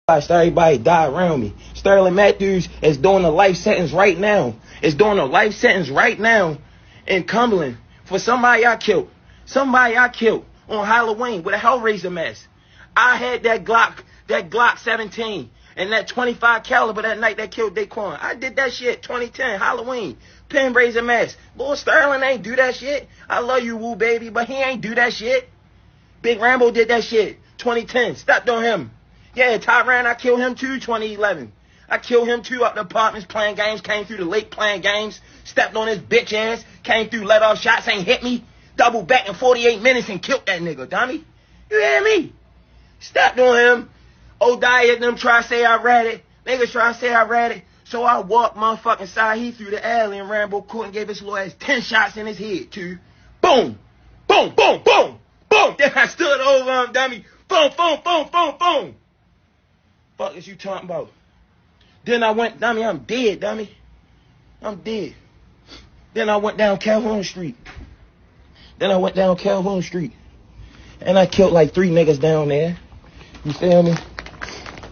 Everybody die around me. Sterling Matthews is doing a life sentence right now. Is doing a life sentence right now in Cumberland for somebody I killed. Somebody I killed on Halloween with a Hellraiser mask. I had that Glock 17 and that 25 caliber that night that killed Daquan. I did that shit 2010 Halloween. Pen razor mask. Boy, Sterling ain't do that shit. I love you, woo baby, but he ain't do that shit. Big Rambo did that shit 2010. Stepped on him. Yeah, Tyran, I killed him too, 2011. I killed him too up the apartments playing games, came through the lake playing games, stepped on his bitch ass, came through, let off shots, ain't hit me, double back in 48 minutes and killed that nigga, dummy. You hear me? Stepped on him. O'Dyer and them try to say I read it. Niggas try to say I read it. So I walked motherfucking SEIJIHITO through the alley and Rambo Court and gave his little ass 10 shots in his head too. Boom! Boom, boom, boom, boom! Then I stood over him, dummy. Boom, boom, boom, boom, boom. Fuck is you talking about? Then I went, dummy, I'm dead, dummy. I'm dead. Then I went down Calhoun Street. And I killed like 3 niggas down there. You feel me?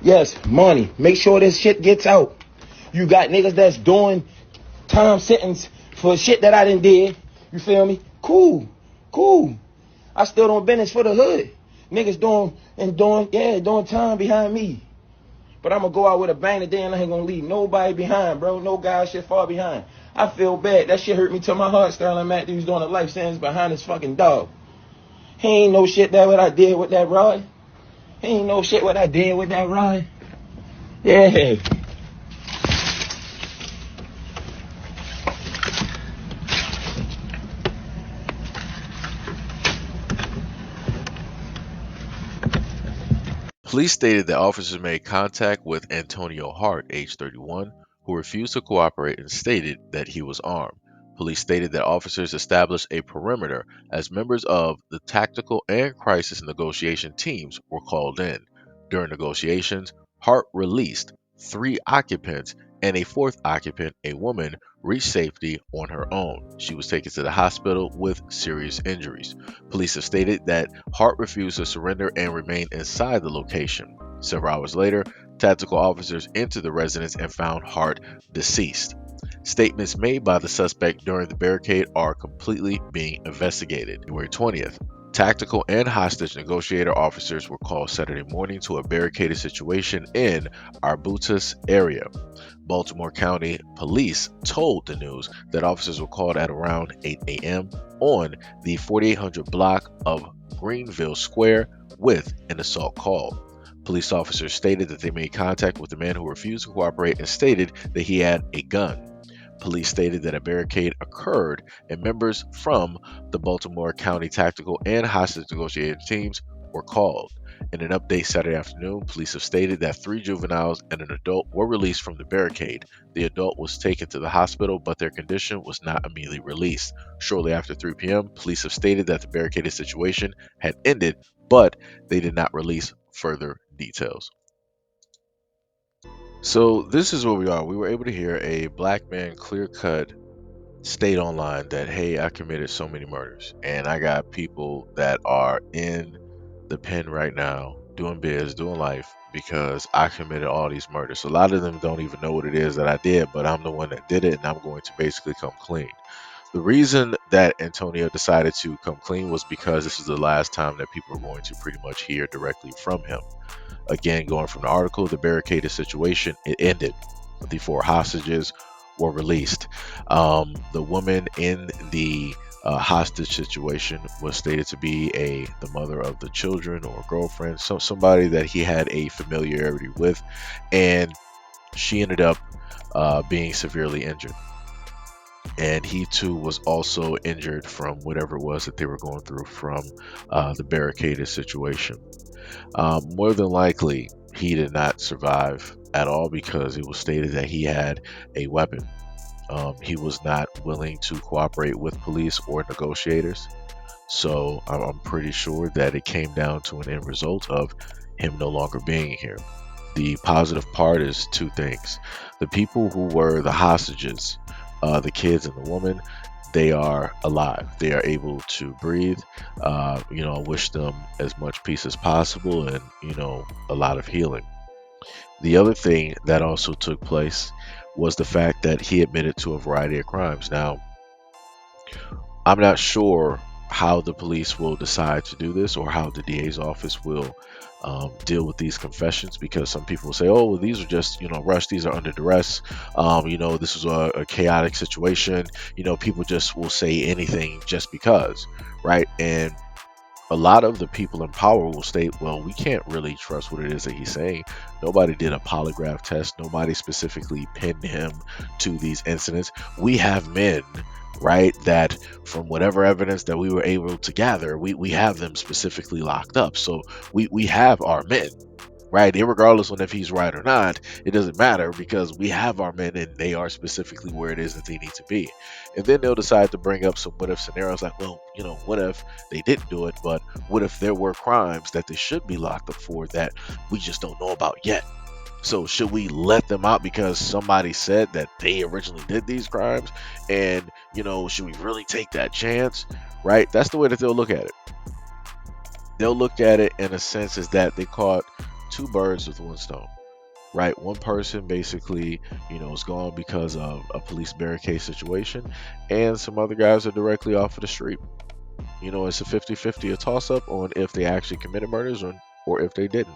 Yes, money. Make sure this shit gets out. You got niggas that's doing time sentence for shit that I done did. You feel me? Cool. I still don't business for the hood. Niggas doing time behind me. But I'm going to go out with a bang today and I ain't going to leave nobody behind, bro. No guy shit far behind. I feel bad. That shit hurt me to my heart. Sterling Matthews doing a life sentence behind his fucking dog. He ain't no shit that what I did with that rod. Yeah. Police stated that officers made contact with Antonio Hart, age 31, who refused to cooperate and stated that he was armed. Police stated that officers established a perimeter as members of the tactical and crisis negotiation teams were called in. During negotiations, Hart released 3 occupants and a 4th occupant, a woman, reached safety on her own. She was taken to the hospital with serious injuries. Police have stated that Hart refused to surrender and remained inside the location. Several hours later, tactical officers entered the residence and found Hart deceased. Statements made by the suspect during the barricade are completely being investigated. January 20th. Tactical and hostage negotiator officers were called Saturday morning to a barricaded situation in Arbutus area. Baltimore County Police told the news that officers were called at around 8 a.m. on the 4800 block of Greenville Square with an assault call. Police officers stated that they made contact with the man who refused to cooperate and stated that he had a gun. Police stated that a barricade occurred and members from the Baltimore County Tactical and Hostage Negotiating teams were called. In an update Saturday afternoon, police have stated that 3 juveniles and an adult were released from the barricade. The adult was taken to the hospital, but their condition was not immediately released. Shortly after 3 p.m., police have stated that the barricaded situation had ended, but they did not release further details. So this is where we are. We were able to hear a black man clear-cut state online that, hey, I committed so many murders, and I got people that are in the pen right now doing biz, doing life, because I committed all these murders. So a lot of them don't even know what it is that I did, but I'm the one that did it, and I'm going to basically come clean. The reason that Antonio decided to come clean was because this is the last time that people are going to pretty much hear directly from him. Again, going from the article, the barricaded situation, it ended. The 4 hostages were released. The woman in the hostage situation was stated to be the mother of the children or girlfriend, somebody that he had a familiarity with, and she ended up being severely injured. And he too was also injured from whatever it was that they were going through from the barricaded situation. More than likely, he did not survive at all because it was stated that he had a weapon. He was not willing to cooperate with police or negotiators. So I'm pretty sure that it came down to an end result of him no longer being here. The positive part is 2 things. The people who were the hostages, the kids and the woman, they are alive. They are able to breathe. I wish them as much peace as possible and, a lot of healing. The other thing that also took place was the fact that he admitted to a variety of crimes. Now, I'm not sure how the police will decide to do this or how the DA's office will deal with these confessions, because some people will say, oh, well, these are just, rush, these are under duress. This was a chaotic situation. People just will say anything just because, right? And a lot of the people in power will state, well, we can't really trust what it is that he's saying. Nobody did a polygraph test. Nobody specifically pinned him to these incidents. We have men, right, that from whatever evidence that we were able to gather, we have them specifically locked up. So we have our men, right? Irregardless on if he's right or not, it doesn't matter because we have our men and they are specifically where it is that they need to be. And then they'll decide to bring up some what if scenarios like, well, what if they didn't do it, but what if there were crimes that they should be locked up for that we just don't know about yet? So should we let them out because somebody said that they originally did these crimes? And, should we really take that chance? Right? That's the way that they'll look at it. They'll look at it in a sense is that they caught two birds with one stone, right? One person basically, is gone because of a police barricade situation, and some other guys are directly off of the street. It's a 50-50, a toss up on if they actually committed murders or if they didn't,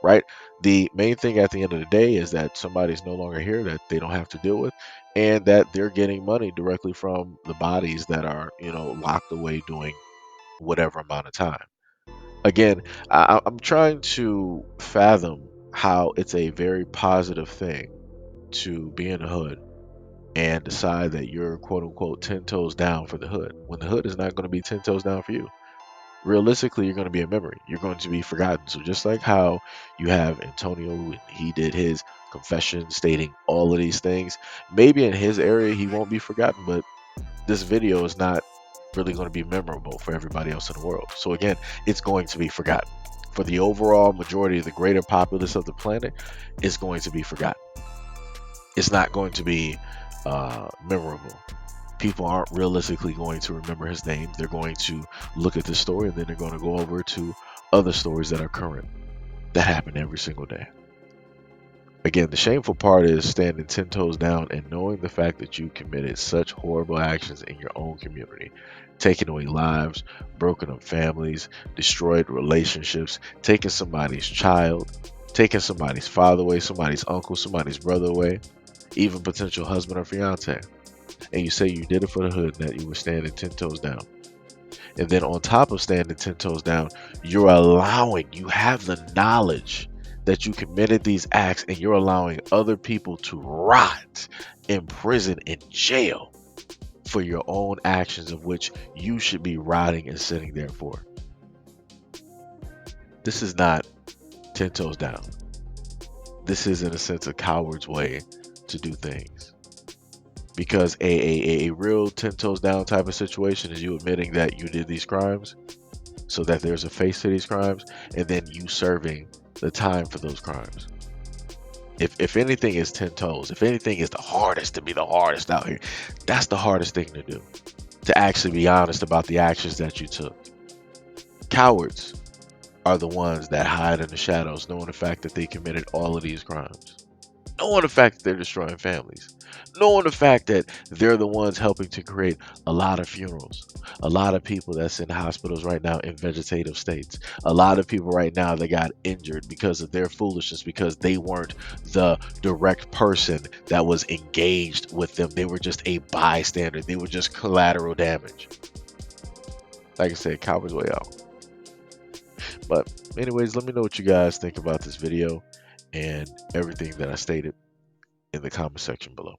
right? The main thing at the end of the day is that somebody's no longer here that they don't have to deal with, and that they're getting money directly from the bodies that are, locked away doing whatever amount of time. Again, I'm trying to fathom how it's a very positive thing to be in the hood and decide that you're quote unquote 10 toes down for the hood when the hood is not going to be 10 toes down for you. Realistically, you're going to be a memory. You're going to be forgotten. So just like how you have Antonio, when he did his confession stating all of these things, maybe in his area he won't be forgotten, but this video is not really going to be memorable for everybody else in the world. So again, it's going to be forgotten. For the overall majority of the greater populace of the planet, it's going to be forgotten. It's not going to be memorable. People aren't realistically going to remember his name. They're going to look at this story and then they're going to go over to other stories that are current that happen every single day. Again, the shameful part is standing 10 toes down and knowing the fact that you committed such horrible actions in your own community, taking away lives, broken up families, destroyed relationships, taking somebody's child, taking somebody's father away, somebody's uncle, somebody's brother away, even potential husband or fiance. And you say you did it for the hood and that you were standing 10 toes down. And then on top of standing 10 toes down, you have the knowledge that you committed these acts and you're allowing other people to rot in prison, in jail for your own actions of which you should be rotting and sitting there for. This is not 10 toes down. This is, in a sense, a coward's way to do things. Because a real 10 toes down type of situation is you admitting that you did these crimes so that there's a face to these crimes, and then you serving the time for those crimes. If anything is 10 toes, if anything is the hardest to be the hardest out here, that's the hardest thing to do. To actually be honest about the actions that you took. Cowards are the ones that hide in the shadows, knowing the fact that they committed all of these crimes. Knowing the fact that they're destroying families, knowing the fact that they're the ones helping to create a lot of funerals, a lot of people that's in hospitals right now in vegetative states, a lot of people right now that got injured because of their foolishness, because they weren't the direct person that was engaged with them. They were just a bystander. They were just collateral damage. Like I said, coward's way out. But anyways, let me know what you guys think about this video and everything that I stated in the comment section below.